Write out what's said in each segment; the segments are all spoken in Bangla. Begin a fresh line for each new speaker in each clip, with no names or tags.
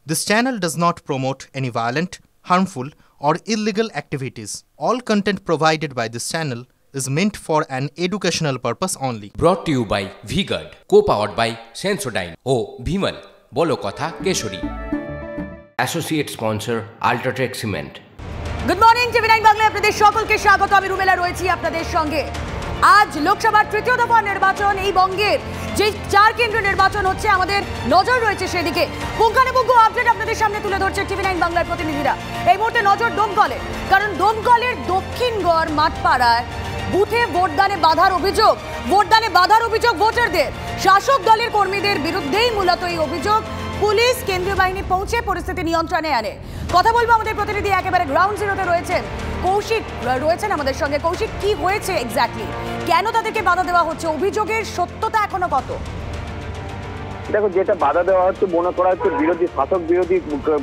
This channel does not promote any violent, harmful, or illegal activities. All content provided by this channel is meant for an educational purpose only.
Brought to you by V-Guard, co-powered by Sensodyne o Bhimal, Bolo Kotha Keshori. Associate sponsor Ultratech Cement.
Good morning TV nine বাংলায় আপনাদের সকলকে স্বাগত। আমি রুমেলা রয়েছি আপনাদের সঙ্গে। আজ লোকসভার তৃতীয় দফা নির্বাচন, এই বঙ্গের যে 4 কেন্দ্র নির্বাচন হচ্ছে, আমাদের নজর রয়েছে সেদিকে। পুঙ্খানুপুঙ্খ আপডেট আপনাদের সামনে তুলে ধরছে টিভি9 বাংলার প্রতিনিধিরা। এই মুহূর্তে নজর দমকলে, কারণ দমকলের দক্ষিণগড় মাঠপাড়ায় বুথে ভোটদানে বাধার অভিযোগ। ভোটদানে বাধার অভিযোগ ভোটারদের। শাসক দলের কর্মীদের বিরুদ্ধেই মূলত এই অভিযোগ। পুলিশ, কেন্দ্রীয় বাহিনী পৌঁছে পরিস্থিতি নিয়ন্ত্রণে আনে। কথা বলবো আমাদের প্রতিনিধি একেবারে গ্রাউন্ড জিরোতে রয়েছেন কৌশিক, রয়েছেন আমাদের সঙ্গে। কৌশিক, কি হয়েছে এক্স্যাক্টলি, কেন তাদেরকে বাধা দেওয়া হচ্ছে, অভিযোগের সত্যতা এখনো কত?
দেখো, যেটা বাধা দেওয়া হচ্ছে মনে করা হচ্ছে বিরোধী শাসক বিরোধী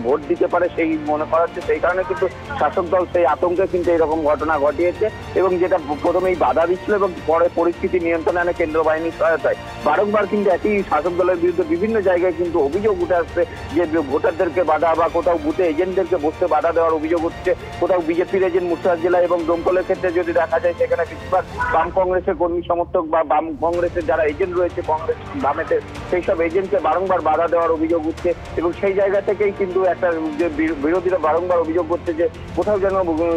ভোট দিতে পারে, সেই মনে করা হচ্ছে। সেই কারণে কিন্তু শাসক দল সেই আতঙ্কে কিন্তু এরকম ঘটনা ঘটিয়েছে এবং যেটা প্রথমেই বাধা দিচ্ছিল এবং পরে পরিস্থিতি নিয়ন্ত্রণে আনে কেন্দ্র বাহিনীর সহায়তায়। বারংবার কিন্তু একই শাসক দলের বিরুদ্ধে বিভিন্ন জায়গায় কিন্তু অভিযোগ উঠে আসছে যে ভোটারদেরকে বাধা বা কোথাও বুথে এজেন্টদেরকে বসতে বাধা দেওয়ার অভিযোগ হচ্ছে। কোথাও বিজেপির এজেন্ট মুর্শিদাবাদ জেলা এবং দমকলের ক্ষেত্রে যদি দেখা যায়, সেখানে বেশিরভাগ বাম কংগ্রেসের কর্মী সমর্থক বা বাম কংগ্রেসের যারা এজেন্ট রয়েছে কংগ্রেস বামেতে, সেই সব এজেন্টকে বারংবার বাধা দেওয়ার অভিযোগ উঠছে। এবং সেই জায়গা থেকেই কিন্তু একটা যে বিরোধীরা বারংবার অভিযোগ করছে যে কোথাও যেন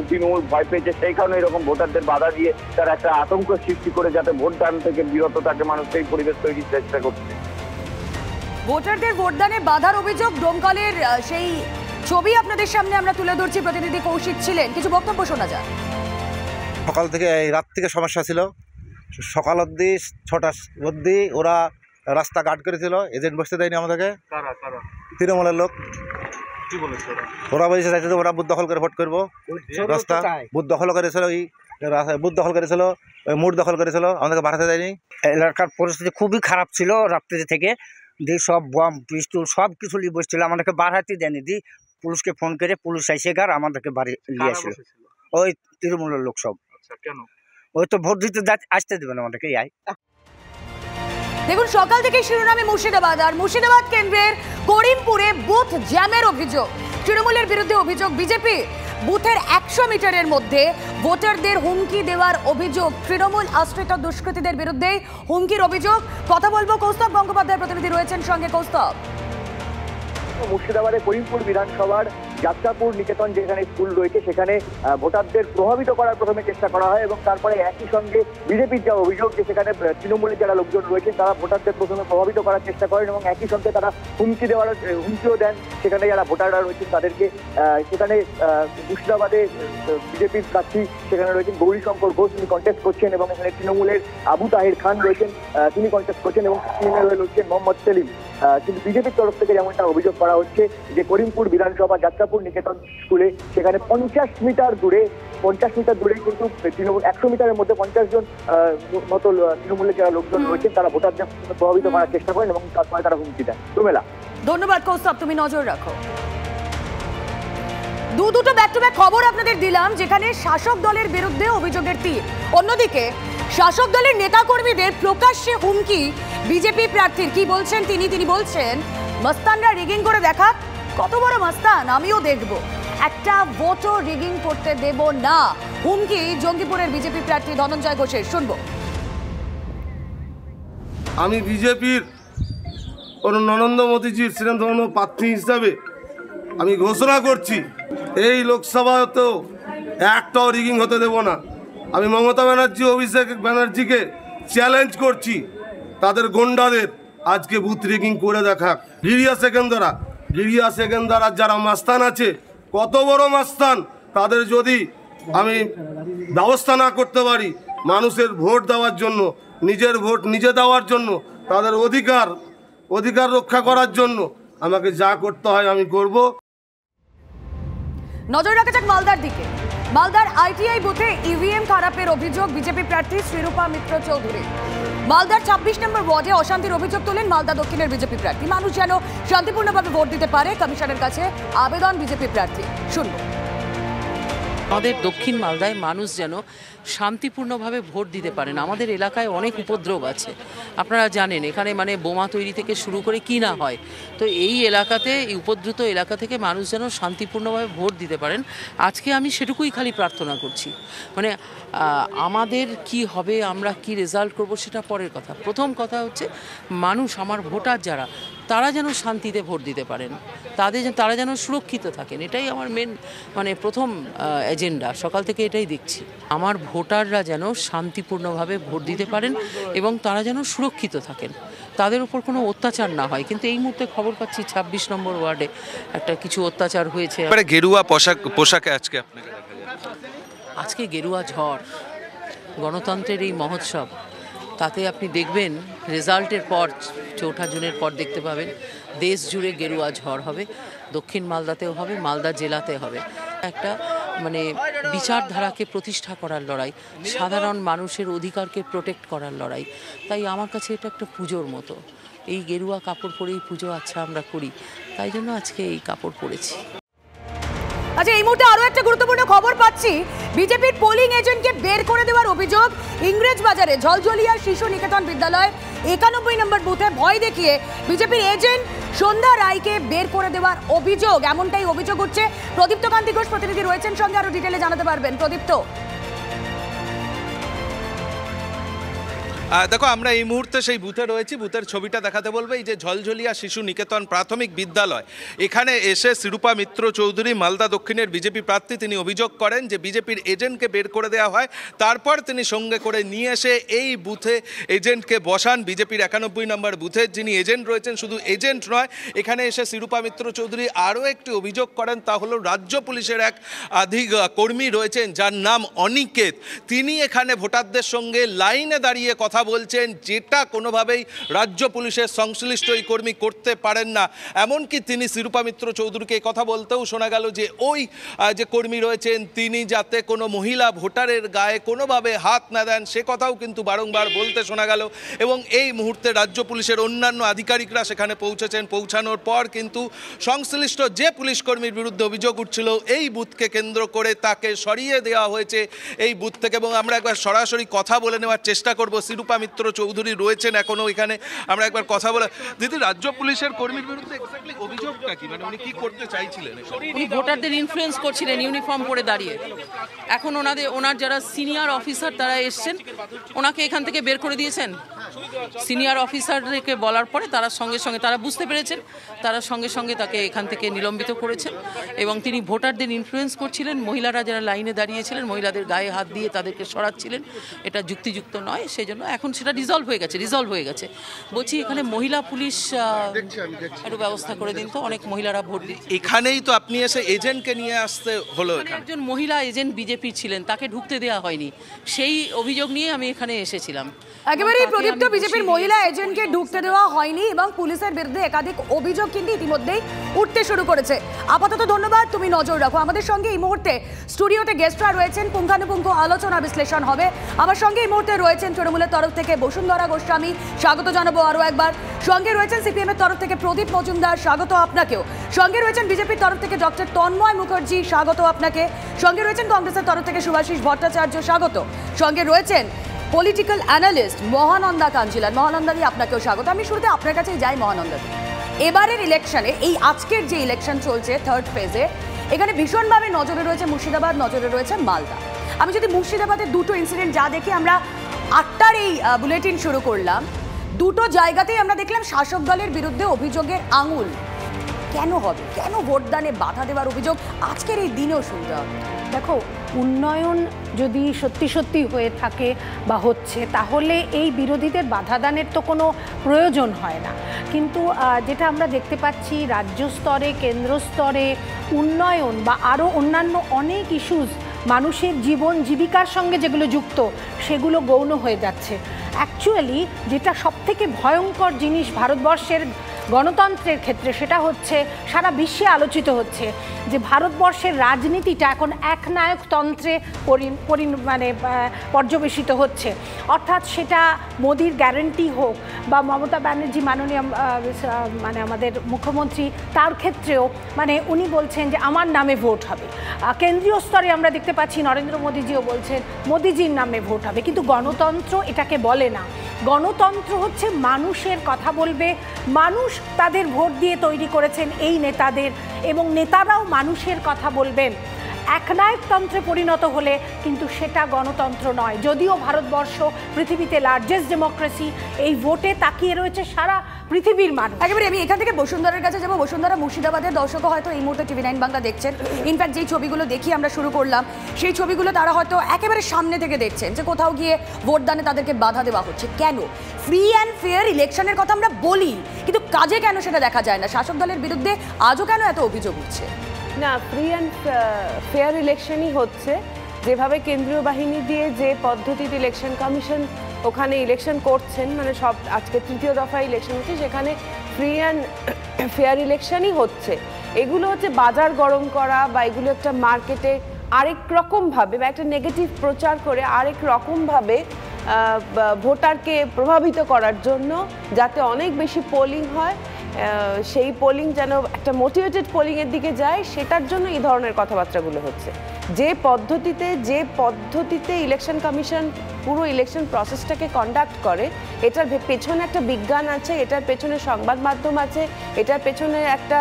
তৃণমূল ভয় পেয়েছে, সেই কারণে এরকম ভোটারদের বাধা দিয়ে তারা একটা আতঙ্ক সৃষ্টি করে যাতে ভোটদান থেকে বিরত থাকে মানুষ, সেই পরিবেশ তৈরির চেষ্টা করছে।
ভোটারদের ভোটদানে বাধার অভিযোগ, দমকলের সেই ছবি আপনাদের সামনে আমরা তুলে ধরছি। প্রতিনিধি কৌশিক ছিলেন, কিছু বক্তব্য শোনা যায়।
সকাল থেকে রাত থেকে সমস্যা ছিল, সকাল অবধি 6টা অবধি ওরা রাস্তা গার্ড করেছিল, এজেন্ট বসতে দেয়নি আমাদেরকে। তৃণমূলের লোক কি বলেছে, ওরা বলেছে চাইছে ওরা বুথ দখল করে ভোট করবো। রাস্তা বুথ দখল করেছিল, বুথ দখল করেছিল, মুড দখল করেছিল, আমাদেরকে বাড়াতে দেয়নি।
এলাকার পরিস্থিতি খুবই খারাপ ছিল। রাত্রি থেকে দিয়ে সব বম পিস্তুল সব কিছু নিয়ে বসছিল, আমাদেরকে বাড়াতে দেয়নি। দি পুলিশকে ফোন করে পুলিশ আইসে গার আমাদেরকে বাড়ি নিয়ে আসলো। ওই তৃণমূলের লোক সব। কেন? ওই তো ভোট দিতে আসতে দেবে না আমাদেরকে।
দেখুন, সকাল থেকে শিরোনামে মুর্শিদাবাদ, আর মুর্শিদাবাদ কেন্দ্রের করিমপুরে বুথ জ্যামের অভিযোগ। তৃণমূলের বিরুদ্ধে অভিযোগ বিজেপি। বুথের 100 মিটারের মধ্যে ভোটারদের হুমকি দেওয়ার অভিযোগ। তৃণমূল আশ্রিত দুষ্কৃতীদের বিরুদ্ধে হুমকির অভিযোগ। কথা বলবো, কৌস্তব গঙ্গোপাধ্যায় প্রতিনিধি রয়েছেন সঙ্গে। কৌস্তব,
মুর্শিদাবাদের করিমপুর বিধানসভার যাত্রাপুর নিকেতন যেখানে স্কুল রয়েছে, সেখানে ভোটারদের প্রভাবিত করার প্রথমে চেষ্টা করা হয় এবং তারপরে একই সঙ্গে বিজেপির যা অভিযোগ যে সেখানে তৃণমূলের যারা লোকজন রয়েছেন তারা ভোটারদের প্রথমে প্রভাবিত করার চেষ্টা করেন এবং একই সঙ্গে তারা হুমকিও দেন সেখানে যারা ভোটাররা রয়েছেন তাদেরকে। সেখানে মুর্শিদাবাদে বিজেপির প্রার্থী সেখানে রয়েছেন গৌরীশঙ্কর ঘোষ, তিনি কন্টেস্ট করছেন এবং এখানে তৃণমূলের আবু তাহের খান রয়েছেন, তিনি কন্টেস্ট করছেন এবং সিপিএমের হয়ে লড়ছেন মোহাম্মদ সেলিম। কিন্তু বিজেপির তরফ থেকে যেমনটা অভিযোগ করা হচ্ছে যে করিমপুর বিধানসভা যাত্রাপুর নিকেতন স্কুলে সেখানে 50 মিটার দূরে কিন্তু তৃণমূল 100 মিটারের মধ্যে 50 জন মতো তৃণমূলের যারা লোকজন রয়েছেন তারা ভোটারদের প্রভাবিত করার চেষ্টা করেন এবং তারপরে তারা হুমকি দেন। রুমেলা,
ধন্যবাদ। কৌস্তব, তুমি নজর রাখো। দুটো ব্যাক টু ব্যাক খবর আপনাদের দিলাম, যেখানে শাসক দলের বিরুদ্ধে অভিযোগের তীর। অন্যদিকে শাসক দলের নেতাকর্মীদের প্রকাশ্যে হুমকি বিজেপি প্রার্থীর। কি বলছেন তিনি বলছেন, মস্তানরা রিগিং করে দেখাক, কত বড় মস্তান আমিও দেখব, একটা ভোটও রিগিং করতে দেব না, হুমকি জঙ্গিপুরের বিজেপি প্রার্থী ধনঞ্জয় ঘোষের। শুনবো।
আমি বিজেপির কোন নরেন্দ্র মোদীজির শ্রীরামধন্য প্রার্থী হিসাবে আমি ঘোষণা করছি, এই লোকসভাতেও একটাও রিগিং হতে দেব না। আমি মমতা ব্যানার্জি, অভিষেক ব্যানার্জিকে চ্যালেঞ্জ করছি, তাদের গন্ডাদের আজকে বুথ রিগিং করে দেখাক। গিরিয়া সেকেন্দারা যারা মাস্তান আছে, কত বড় মাস্তান, তাদের যদি আমি ব্যবস্থা না করতে পারি মানুষের ভোট দেওয়ার জন্য, নিজের ভোট নিজে দেওয়ার জন্য, তাদের অধিকার রক্ষা করার জন্য আমাকে যা করতে হয় আমি করব।
নজর রাখা যাক মালদার দিকে। মালদার আইটিআই বুথে ইভিএম খারাপের অভিযোগ বিজেপি প্রার্থী শ্রীরূপা মিত্র চৌধুরী। মালদার 26 নম্বর ওয়ার্ডে অশান্তির অভিযোগ তোলেন মালদা দক্ষিণের বিজেপি প্রার্থী। মানুষ যেন শান্তিপূর্ণভাবে ভোট দিতে পারে, কমিশনের কাছে আবেদন বিজেপি প্রার্থী। শুনবো।
আমাদের দক্ষিণ মালদায় মানুষ যেন শান্তিপূর্ণভাবে ভোট দিতে পারেন। আমাদের এলাকায় অনেক উপদ্রব আছে, আপনারা জানেন, এখানে মানে বোমা তৈরি থেকে শুরু করে কি না হয়। তো এই এলাকাতে, এই উপদ্রুত এলাকা থেকে মানুষ যেন শান্তিপূর্ণভাবে ভোট দিতে পারেন। আজকে আমি সেটুকুই খালি প্রার্থনা করছি। মানে আমাদের কি হবে, আমরা কি রেজাল্ট করব সেটা পরের কথা। প্রথম কথা হচ্ছে মানুষ, আমার ভোটার যারা, তারা যেন শান্তিতে ভোট দিতে পারেন, তারা যেন সুরক্ষিত থাকেন। এটাই আমার মেন মানে প্রথম এজেন্ডা। সকাল থেকে এটাই দেখছি, আমার ভোটাররা যেন শান্তিপূর্ণভাবে ভোট দিতে পারেন এবং তারা যেন সুরক্ষিত থাকেন, তাদের উপর কোনো অত্যাচার না হয়। কিন্তু এই মুহূর্তে খবর পাচ্ছি 26 নম্বর ওয়ার্ডে একটা কিছু অত্যাচার হয়েছে।
গেরুয়া পোশাকে আজকে আপনাকে
আজকে গেরুয়া ঝড়, গণতন্ত্রের এই মহোৎসব, তাতে আপনি দেখবেন রেজাল্টের পর 4 জুনের পর দেখতে পাবেন দেশ জুড়ে গেরুয়া ঝড় হবে। দক্ষিণ মালদাতেও হবে, মালদা জেলাতে হবে। একটা মানে বিচারধারাকে প্রতিষ্ঠা করার লড়াই, সাধারণ মানুষের অধিকারকে প্রোটেক্ট করার লড়াই। তাই আমার কাছে এটা একটা পুজোর মতো। এই গেরুয়া কাপড় পরেই পুজো আচ্ছা আমরা করি, তাই জন্য আজকে এই কাপড় পরেছি।
আচ্ছা, এই মুহূর্তে আরো একটা গুরুত্বপূর্ণ খবর পাচ্ছি। বিজেপির পোলিং এজেন্টকে বের করে দেওয়ার অভিযোগ। ইংরেজ বাজারে ঝলঝলিয়া শিশু নিকেতন বিদ্যালয় 91 নম্বর বুথে ভয় দেখিয়ে বিজেপির এজেন্ট সন্ধ্যা রায়কে বের করে দেওয়ার অভিযোগ, এমনটাই অভিযোগ উঠছে। প্রদীপ্ত কান্তি ঘোষ প্রতিনিধি রয়েছেন সঙ্গে, আরো ডিটেলে জানাতে পারবেন। প্রদীপ্ত,
দেখো, আমরা এই মুহূর্তে সেই বুথে রয়েছি। বুথের ছবিটা দেখাতে বলবো। এই যে ঝলঝলিয়া শিশু নিকেতন প্রাথমিক বিদ্যালয়, এখানে এসে শিরূপা মিত্র চৌধুরী, মালদা দক্ষিণের বিজেপি প্রার্থী, তিনি অভিযোগ করেন যে বিজেপির এজেন্টকে বের করে দেওয়া হয়। তারপর তিনি সঙ্গে করে নিয়ে এসে এই বুথে এজেন্টকে বসান। বিজেপির 91 নম্বর বুথের যিনি এজেন্ট রয়েছেন, শুধু এজেন্ট নয়, এখানে এসে শিরূপা মিত্র চৌধুরী আরও একটি অভিযোগ করেন। তা হলো রাজ্য পুলিশের এক কর্মী রয়েছেন যার নাম অনিকেত, তিনি এখানে ভোটারদের সঙ্গে লাইনে দাঁড়িয়ে কথা বলছেন, যেটা কোনোভাবেই রাজ্য পুলিশের সংশ্লিষ্ট এই কর্মী করতে পারেন না। এমনকি তিনি শিরূপা মিত্র চৌধুরীকে কথা বলতেও শোনা গেল যে ওই যে কর্মী রয়েছেন তিনি যাতে কোনো মহিলা ভোটারের গায়ে কোনোভাবে হাত না দেন, সে কথাও কিন্তু বারংবার বলতে শোনা গেল। এবং এই মুহূর্তে রাজ্য পুলিশের অন্যান্য আধিকারিকরা সেখানে পৌঁছেছেন। পৌঁছানোর পর কিন্তু সংশ্লিষ্ট যে পুলিশ কর্মীর বিরুদ্ধে অভিযোগ উঠছিল এই বুথকে কেন্দ্র করে, তাকে সরিয়ে দেওয়া হয়েছে এই বুথ থেকে। এবং আমরা একবার সরাসরি কথা বলে নেওয়ার চেষ্টা করব। শিরূপা মিত্র চৌধুরী রয়েছেন এখনো এখানে, আমরা একবার কথা বলে। দিদি, রাজ্য পুলিশের কর্মীর বিরুদ্ধে এক্স্যাক্টলি অভিযোগটা কি, মানে উনি কি করতে চাইছিলেন?
উনি ভোটারদের ইনফ্লুয়েন্স করছিলেন ইউনিফর্ম পরে দাঁড়িয়ে। এখন ওনার যারা সিনিয়র অফিসার তারা এসছেন, ওনাকে এখান থেকে বের করে দিয়েছেন। সিনিয়র অফিসারদেরকে বলার পরে তারা সঙ্গে সঙ্গে তারা বুঝতে পেরেছেন, তারা সঙ্গে সঙ্গে তাকে এখান থেকে নিলম্বিত করেছেন। এবং তিনি ভোটারদের ইনফ্লুয়েন্স করছিলেন, মহিলারা যারা লাইনে দাঁড়িয়েছিলেন মহিলাদের গায়ে হাত দিয়ে তাদেরকে সরাচ্ছিলেন, এটা যুক্তিযুক্ত নয়। সেই জন্য এখন সেটা রিজলভ হয়ে গেছে। বলছি, এখানে মহিলা পুলিশ একটু ব্যবস্থা করে দিন তো, অনেক মহিলারা ভোট দিচ্ছে।
এখানেই তো আপনি এসে এজেন্টকে নিয়ে আসতে হলো।
একজন মহিলা এজেন্ট বিজেপি ছিলেন, তাকে ঢুকতে দেওয়া হয়নি, সেই অভিযোগ নিয়ে আমি এখানে এসেছিলাম।
একেবারেই প্রদীপ্ত, বিজেপির মহিলা এজেন্টকে ঢুকতে দেওয়া হয়নি এবং পুলিশের বিরুদ্ধে একাধিক অভিযোগ কিন্তু ইতিমধ্যেই উঠতে শুরু করেছে। আপাতত ধন্যবাদ, তুমি নজর রাখো। আমাদের সঙ্গে এই মুহূর্তে স্টুডিওতে গেস্টরা রয়েছেন, পুঙ্খানুপুঙ্খ আলোচনা বিশ্লেষণ হবে। আমার সঙ্গে এই মুহূর্তে রয়েছেন তৃণমূলের তরফ থেকে বসুন্ধরা গোস্বামী, স্বাগত জানাবো আরও একবার। সঙ্গে রয়েছেন সিপিএম এর তরফ থেকে প্রদীপ মজুমদার, স্বাগত আপনাকেও। সঙ্গে রয়েছেন বিজেপির তরফ থেকে ডক্টর তন্ময় মুখার্জি, স্বাগত আপনাকে। সঙ্গে রয়েছেন কংগ্রেসের তরফ থেকে সুভাষিস ভট্টাচার্য, স্বাগত। সঙ্গে রয়েছেন পলিটিক্যাল অ্যানালিস্ট মহানন্দা কাঞ্জিলাল। মহানন্দাদি, আপনাকেও স্বাগত। আমি শুরুতে আপনার কাছেই যাই মহানন্দাদি। এবারের ইলেকশনে, এই আজকের যে ইলেকশন চলছে থার্ড ফেজে, এখানে ভীষণভাবে নজরে রয়েছে মুর্শিদাবাদ, নজরে রয়েছে মালদা। আমি যদি মুর্শিদাবাদের দুটো ইনসিডেন্ট যা দেখি, আমরা 8টার এই বুলেটিন শুরু করলাম, দুটো জায়গাতেই আমরা দেখলাম শাসক দলের বিরুদ্ধে অভিযোগের আঙুল। কেন হবে, কেন ভোটদানে বাধা দেওয়ার অভিযোগ আজকের এই দিনেও শুনতে হবে?
দেখো, উন্নয়ন যদি সত্যি সত্যি হয়ে থাকে বা হচ্ছে, তাহলে এই বিরোধীদের বাধাদানের তো কোনো প্রয়োজন হয় না। কিন্তু যেটা আমরা দেখতে পাচ্ছি রাজ্য স্তরে, কেন্দ্র স্তরে উন্নয়ন বা আরও অন্যান্য অনেক ইস্যুস মানুষের জীবন জীবিকার সঙ্গে যেগুলো যুক্ত, সেগুলো গৌণ হয়ে যাচ্ছে। অ্যাকচুয়ালি যেটা সবথেকে ভয়ঙ্কর জিনিস ভারতবর্ষের গণতন্ত্রের ক্ষেত্রে, সেটা হচ্ছে সারা বিশ্বে আলোচিত হচ্ছে যে ভারতবর্ষের রাজনীতিটা এখন একনায়কতন্ত্রে পর্যবেসিত হচ্ছে। অর্থাৎ সেটা মোদির গ্যারান্টি হোক বা মমতা ব্যানার্জি মাননীয় আমাদের মুখ্যমন্ত্রী, তার ক্ষেত্রেও উনি বলছেন যে আমার নামে ভোট হবে। কেন্দ্রীয় স্তরে আমরা দেখতে পাচ্ছি নরেন্দ্র মোদীজিও বলছেন মোদীজির নামে ভোট হবে, কিন্তু গণতন্ত্র এটাকে বলে না। গণতন্ত্র হচ্ছে মানুষের কথা বলবে, মানুষ তাদের ভোট দিয়ে তৈরি করেছেন এই নেতাদের, এবং নেতারাও মানুষের কথা বলবেন। একনায়কতন্ত্রে পরিণত হলে কিন্তু সেটা গণতন্ত্র নয়। যদিও ভারতবর্ষ পৃথিবীতে লার্জেস্ট ডেমোক্রেসি, এই ভোটে তাকিয়ে রয়েছে সারা পৃথিবীর মানুষ।
একেবারে আমি এখান থেকে বসুন্ধরার কাছে যাবো। বসুন্ধরা, মুর্শিদাবাদের দর্শকও হয়তো এই মুহূর্তে TV9 বাংলা দেখছেন। ইনফ্যাক্ট যেই ছবিগুলো দেখি আমরা শুরু করলাম, সেই ছবিগুলো তারা হয়তো একেবারে সামনে থেকে দেখছেন যে কোথাও গিয়ে ভোটদানে তাদেরকে বাধা দেওয়া হচ্ছে। কেন? ফ্রি অ্যান্ড ফেয়ার ইলেকশনের কথা আমরা বলি, কিন্তু কাজে কেন সেটা দেখা যায় না? শাসক দলের বিরুদ্ধে আজও কেন এত অভিযোগ উঠছে?
না, ফ্রি অ্যান্ড ফেয়ার ইলেকশনই হচ্ছে। যেভাবে কেন্দ্রীয় বাহিনী দিয়ে যে পদ্ধতিতে ইলেকশন কমিশন ওখানে ইলেকশন করছেন, মানে সব আজকে তৃতীয় দফা ইলেকশন হচ্ছে, সেখানে ফ্রি অ্যান্ড ফেয়ার ইলেকশনই হচ্ছে। এগুলো হচ্ছে বাজার গরম করা, বা এগুলো একটা মার্কেটে আরেক রকমভাবে বা একটা নেগেটিভ প্রচার করে আরেক রকমভাবে ভোটারকে প্রভাবিত করার জন্য, যাতে অনেক বেশি পোলিং হয়, সেই পোলিং যেন একটা মোটিভেটেড পোলিংয়ের দিকে যায়, সেটার জন্য এই ধরনের কথাবার্তাগুলো হচ্ছে। যে পদ্ধতিতে ইলেকশন কমিশন পুরো ইলেকশন প্রসেসটাকে কন্ডাক্ট করে, এটার পেছনে একটা বিজ্ঞান আছে, এটার পেছনে সংবাদ মাধ্যম আছে, এটার পেছনে একটা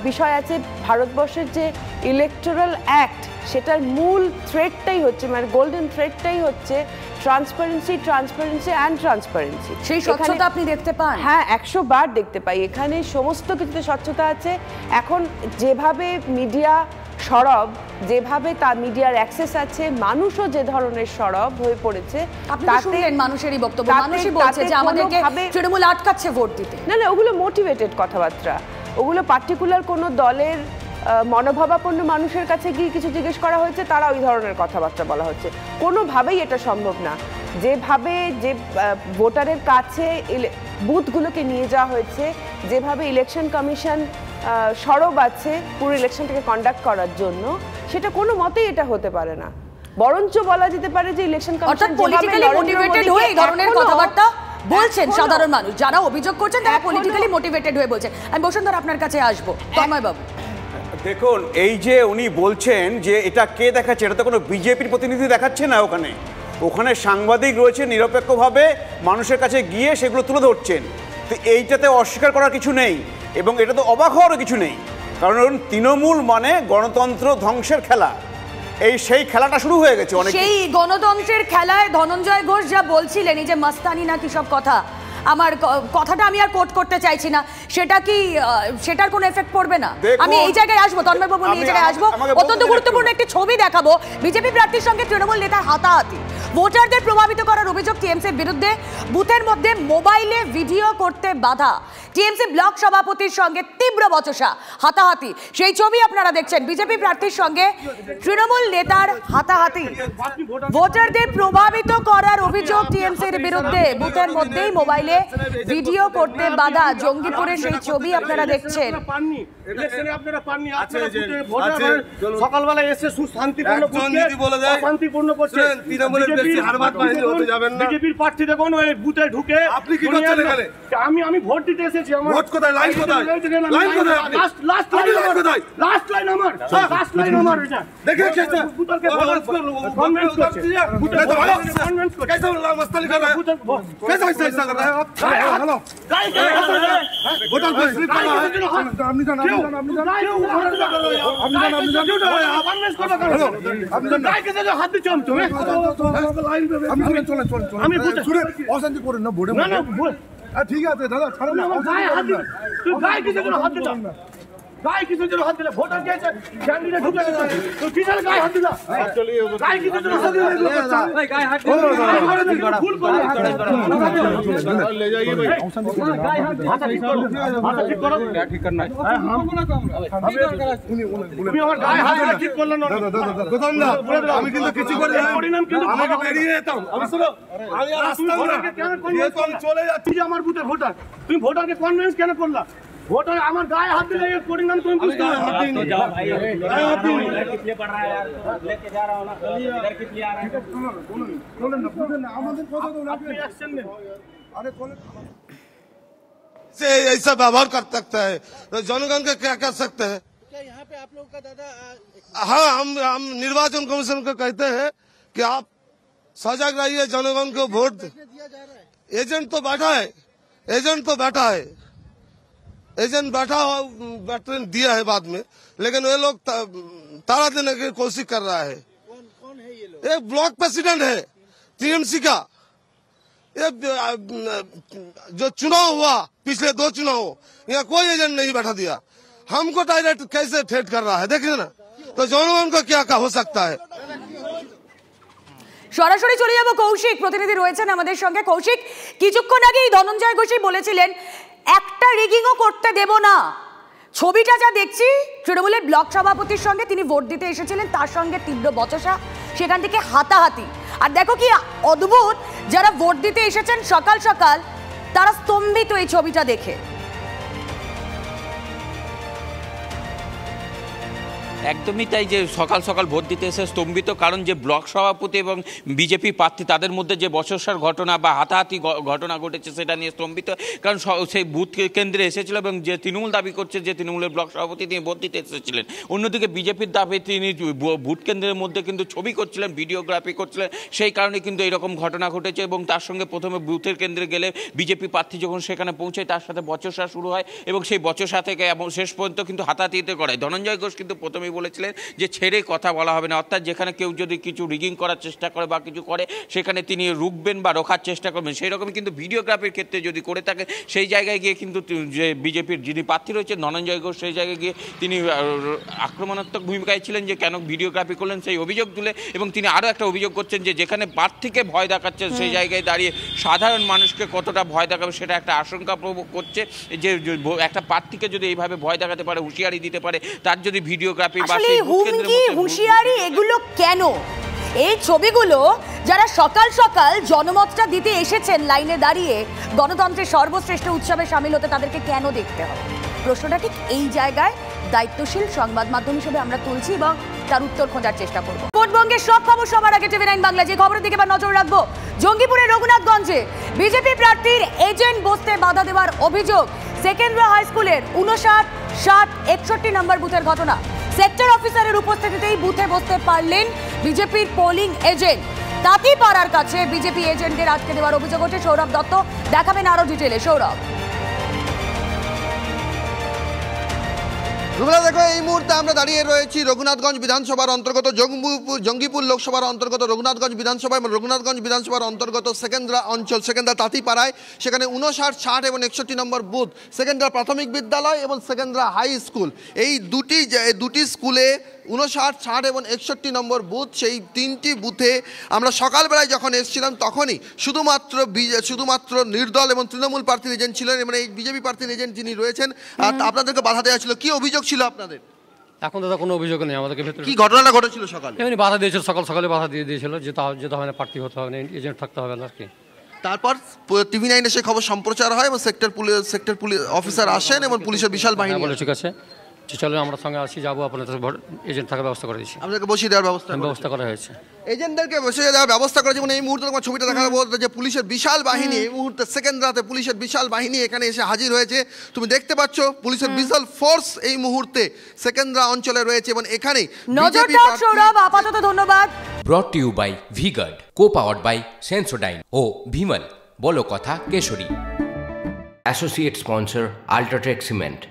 বিষয় আছে। ভারতবর্ষের যে ইলেকটোরাল অ্যাক্ট, সেটার মূল থ্রেডটাই হচ্ছে, মানে গোল্ডেন থ্রেডটাই হচ্ছে ট্রান্সপারেন্সি অ্যান্ড ট্রান্সপারেন্সি।
সেই স্বচ্ছতা আপনি দেখতে পান?
হ্যাঁ, 100 বার দেখতে পাই। এখানে সমস্ত কিছুতে স্বচ্ছতা আছে। এখন যেভাবে মিডিয়া সরব, যেভাবে তার মিডিয়ার অ্যাক্সেস আছে, মানুষও যে ধরনের সরব হয়ে পড়েছে,
তাতে মানুষেরই বক্তব্য, মানুষই বলছে যে আমাদেরকে তৃণমূল আটকাচ্ছে ভোট দিতে।
না, ওগুলো মোটিভেটেড কথাবার্তা। ওগুলো পার্টিকুলার কোনো দলের মনোভাবাপন্ন মানুষের কাছে গিয়ে কিছু জিজ্ঞেস করা হয়েছে, তারা ওই ধরনের কথাবার্তা বলা হচ্ছে। কোনোভাবেই এটা সম্ভব না। যেভাবে যে ভোটারের কাছে বুথগুলোকে নিয়ে যাওয়া হয়েছে, যেভাবে ইলেকশন কমিশন সরব আছে পুরো ইলেকশনটাকে কন্ডাক্ট করার জন্য, সেটা কোনো মতেই এটা হতে পারে না। বরঞ্চ বলা যেতে পারে যে ইলেকশন কমিশন
পলিটিক্যালি মোটিভেটেড হয়ে এই ধরনের কথাবার্তা বলছেন সাধারণ মানুষ, যারা অভিযোগ করছেন তারা পলিটিক্যালি মোটিভেটেড হয়ে বলছেন। আমি বসুন্ধরা আপনার কাছে আসবো। তন্ময় বাবু,
দেখুন, এই যে উনি বলছেন যে এটা কে দেখাচ্ছে, এটা তো কোনো বিজেপির প্রতিনিধি দেখাচ্ছে না। ওখানে সাংবাদিক রয়েছে, নিরপেক্ষভাবে মানুষের কাছে গিয়ে সেগুলো তুলে ধরছেন। তো এইটাতে অস্বীকার করার কিছু নেই, এবং এটা তো অবাক হওয়ারও কিছু নেই, কারণ তৃণমূল মানে গণতন্ত্র ধ্বংসের খেলা। সেই খেলাটা শুরু হয়ে গেছে।
সেই গণতন্ত্রের খেলায় ধনঞ্জয় ঘোষ যা বলছিলেন, এই যে মাস্তানি না কি সব কথা, আমার কথাটা আমি আর কোট করতে চাইছি না, সেটা কি সেটার কোনো এফেক্ট পড়বে না? আমি এই জায়গায় আসবো, তন্ময় বাবু এই জায়গায় আসবো। অত্যন্ত গুরুত্বপূর্ণ একটি ছবি দেখাবো। বিজেপি প্রার্থীর সঙ্গে তৃণমূল নেতার হাতাহাতি, ভোটারদের প্রভাবিত করার অভিযোগ টিএমসির বিরুদ্ধে, বুথের মধ্যে মোবাইলে ভিডিও করতে বাধা, টিএমসি ব্লক সভাপতির সঙ্গে তীব্র বচসা, হাতাহাতি, সেই ছবি আপনারা দেখছেন। বিজেপি প্রার্থীর সঙ্গে তৃণমূল নেতার হাতাহাতি, ভোটারদের প্রভাবিত করার অভিযোগ টিএমসির বিরুদ্ধে, বুথের মধ্যেই মোবাইলে ভিডিও করতে বাধা। জঙ্গিপুরের সেই ছবি আপনারা দেখছেন।
সকালবেলা এসে শান্তিপূর্ণ করছে। বিজেপির প্রার্থী দেখুন ওই বুথে ঢুকে আপনি কি করছেন এখানে? আমি ভোট দিতে এসেছি। আমার ভোট কোথায়? লাইন কোথায়? লাইন কোথায়? লাস্ট লাইন আমার এটা দেখে কেসে বুথকে কনভেন্স করছে। বুথে কনভেন্স করছে। कैसे मस्तानी कर रहा है? कैसे ऐसा कर रहा है? हेलो गाय वोटर पे स्लिप कर रहा है। আপনি জানেন কনভেন্স করতে পারো। আপনি জানেন গায় কেসে হাত দিচ্ছ তুমি? লাইন पे আমি বুঝে অশান্তি করেন না ভোটে। না ঠিক আছে দাদা, ছাড়ো না। তুই গায় কিসের জন্য হাত দিলা? গায় কিসের জন্য হাত দিলা? ভোটার গেছে, ক্যান্ডিডেট ঢুকে গেছে, তো কিসের গায় হাত দিলা? গায় কিসের জন্য হাত দিলা? ভাই গায় হাত দিলা, ভুল করে ले जाइए भाई। गाय हाथ ঠিক করো, মাথা ঠিক করো। ঠিক করনা তুমি আমার গায় হাত ঠিক করলে না দাদা। আমি কিন্তু কিছু করি না, পরিণাম কিন্তু আমাকে বেরিয়ে যেতাম। আমি শুনো, আমি রাস্তা কেন কনভিন্স করলে চলে যাচ্ছি যে আমার বুথে ভোটার, তুমি ভোটারকে কনভিন্স কেন করলা? ভোটার আমার গায়ে হাত দিলে এর পরিণাম তুমি বুঝতে পারো। हाथ दिनी जाओ भाई, इधर किस लिए पड़ रहा है यार? लेके जा रहा हूं ना, इधर किस लिए आ रहा है? बोलो ना আমাদের কথা তো আপনি অ্যাকশন নেন। আরে बोले से ऐसा व्यवहार कर सकता है तो जनगण का क्या कर सकते हैं? हाँ, हम निर्वाचन कमीशन को कहते हैं कि आप सजग रहिए, जनगण को वोट। एजेंट तो बैठा है, एजेंट दिया है बाद में, लेकिन वे लोग ताला देने की कोशिश कर रहा है। कौन है ये लोग? एक ब्लॉक प्रेसिडेंट है टीएमसी का। ये जो चुनाव हुआ, पिछले 2 चुनाव, यहाँ कोई एजेंट नहीं बैठा दिया। हमको डायरेक्ट कैसे ठेठ कर रहा है, देखिए ना। तो जनगण को क्या हो सकता है।
সরাসরি চলে যাব কৌশিক, প্রতিনিধি রয়েছেন আমাদের সঙ্গে। কৌশিক, কিছুক্ষণ আগেই ধনঞ্জয় ঘোষই বলেছিলেন একটা রিগিংও করতে দেব না। ছবিটা যা দেখছি, তৃণমূলের ব্লক সভাপতির সঙ্গে তিনি ভোট দিতে এসেছিলেন, তার সঙ্গে তীব্র বচসা, সেখান থেকে হাতাহাতি। আর দেখো কি অদ্ভুত, যারা ভোট দিতে এসেছেন সকাল সকাল তারা স্তম্ভিত এই ছবিটা দেখে।
একদমই তাই, যে সকাল সকাল ভোট দিতে এসে স্তম্ভিত, কারণ যে ব্লক সভাপতি এবং বিজেপি প্রার্থী তাদের মধ্যে যে বচসার ঘটনা বা হাতাহাতি ঘটনা ঘটেছে সেটা নিয়ে স্তম্ভিত। কারণ সেই বুথ কেন্দ্রে এসেছিল এবং যে তৃণমূল দাবি করছে যে তৃণমূলের ব্লক সভাপতি তিনি ভোট দিতে এসেছিলেন, অন্যদিকে বিজেপির দাবি তিনি ভোট কেন্দ্রের মধ্যে কিন্তু ছবি করছিলেন, ভিডিওগ্রাফি করছিলেন, সেই কারণে কিন্তু এরকম ঘটনা ঘটেছে। এবং তার সঙ্গে প্রথমে বুথের কেন্দ্রে গেলে বিজেপি প্রার্থী যখন সেখানে পৌঁছায় তার সাথে বচসা শুরু হয় এবং সেই বচসা থেকে এবং শেষ পর্যন্ত কিন্তু হাতাহাতিতে করায়। ধনঞ্জয় ঘোষ কিন্তু প্রথমেই বলেছিলেন যে ছেড়ে কথা বলা হবে না, অর্থাৎ যেখানে কেউ যদি কিছু রিগিং করার চেষ্টা করে বা কিছু করে সেখানে তিনি রুখবেন বা রোখার চেষ্টা করবেন। সেই রকম কিন্তু ভিডিওগ্রাফির ক্ষেত্রে যদি করে থাকে সেই জায়গায় গিয়ে কিন্তু যে বিজেপির যিনি প্রার্থী রয়েছে ধনঞ্জয় ঘোষ, সেই জায়গায় গিয়ে তিনি আক্রমণাত্মক ভূমিকায় ছিলেন যে কেন ভিডিওগ্রাফি করলেন সেই অভিযোগ তুলে। এবং তিনি আরও একটা অভিযোগ করছেন যে যেখানে প্রার্থীকে ভয় দেখাচ্ছে সেই জায়গায় দাঁড়িয়ে সাধারণ মানুষকে কতটা ভয় দেখাবে সেটা একটা আশঙ্কা প্রভোগ করছে, যে একটা প্রার্থীকে যদি এইভাবে ভয় দেখাতে পারে, হুঁশিয়ারি দিতে পারে, তার যদি ভিডিওগ্রাফি বা
হুঁশিয়ারি এগুলো কেন? এই ছবিগুলো যারা সকাল সকাল জনমতটা দিতে এসেছেন লাইনে দাঁড়িয়ে গণতন্ত্রের সর্বশ্রেষ্ঠ উৎসবে সামিল হতে, তাদেরকে কেন দেখতে হবে? প্রশ্নটা ঠিক এই জায়গায় দায়িত্বশীল সংবাদ মাধ্যম হিসেবে আমরা তুলছি এবং তার উত্তর খোঁজার চেষ্টা করব। ভোটবঙ্গের সব খবর সবার আগে TV9 বাংলা। যে খবরের দিকে নজর রাখবো, জঙ্গিপুরের রঘুনাথগঞ্জে বিজেপি প্রার্থীর এজেন্ট বসতে বাধা দেওয়ার অভিযোগ। সেকেন্দ্রা হাই স্কুলের 59, 60, 61 নম্বর বুথের ঘটনা। সেক্টর অফিসারের উপস্থিতিতেই বুথে বসতে পারলেন বিজেপির পোলিং এজেন্ট। তাঁতিপাড়ার কাছে বিজেপি এজেন্টদের আটকে দেওয়ার অভিযোগ ওঠে। সৌরভ দত্ত দেখাবেন আরো ডিটেলে। সৌরভ,
দেখো এই মুহূর্তে আমরা দাঁড়িয়ে রয়েছি রঘুনাথগঞ্জ বিধানসভার অন্তর্গত জঙ্গিপুর লোকসভার অন্তর্গত রঘুনাথগঞ্জ বিধানসভা এবং রঘুনাথগঞ্জ বিধানসভার অন্তর্গত সেকেন্দ্রা অঞ্চল, সেকেন্দ্রা তাঁতিপাড়ায়। সেখানে 59, 60 এবং 61 নম্বর বুথ, সেকেন্দ্রা প্রাথমিক বিদ্যালয় এবং সেকেন্দ্রা হাই স্কুল, এই দুটি স্কুলে 59, 60 এবং 61 নম্বর বুথ, সেই 3টি বুথে আমরা সকালবেলায় যখন এসেছিলাম তখনই শুধুমাত্র নির্দল এবং তৃণমূল প্রার্থীর এজেন্ট ছিলেন এবং এই বিজেপি প্রার্থীর এজেন্ট যিনি রয়েছেন আপনাদেরকে বাধা দেওয়া ছিল। কি অভিযোগ ছিল আপনাদের?
এখন দাদা কোনো অভিযোগ নেই আমাদেরকে। ভেতরে
কি ঘটনাটা ঘটেছিল? সকালে
এমনি বাধা দিয়েছিল, সকালে বাধা দিয়ে দিয়েছিল যেতে হবে না, প্রার্থী হতে হবে না, এজেন্ট থাকতে হবে না আর কি।
তারপর TV9 সে খবর সম্প্রচার হয় এবং সেক্টর পুলিশ অফিসার আসেন এবং পুলিশের বিশাল বাহিনী
বলে ঠিক আছে চলো আমরা সঙ্গে আসি, যাবো, আপনাদের এজেন্ট থাকার ব্যবস্থা করে দিয়েছি।
আপনাদেরকে বসিয়ে দেওয়ার ব্যবস্থা করা হয়েছে, এজেন্টদেরকে বসিয়ে দেওয়ার ব্যবস্থা করা। যেমন এই মুহূর্তে তোমার ছবিটা দেখানো বলতে যে পুলিশের বিশাল বাহিনী এই মুহূর্তে সেকেন্দ্রাতে পুলিশের বিশাল বাহিনী এখানে এসে হাজির হয়েছে। তুমি দেখতে পাচ্ছ পুলিশের বিশাল ফোর্স এই মুহূর্তে সেকেন্দ্রা অঞ্চলে রয়েছে এবং এখানে
নজর দাও। সৌরভ, আপাতত ধন্যবাদ।
Brought to you by V-Guard, co-powered by Sensodyne ও ভিমল, বলো কথা কেশরী। Associate sponsor UltraTech cement.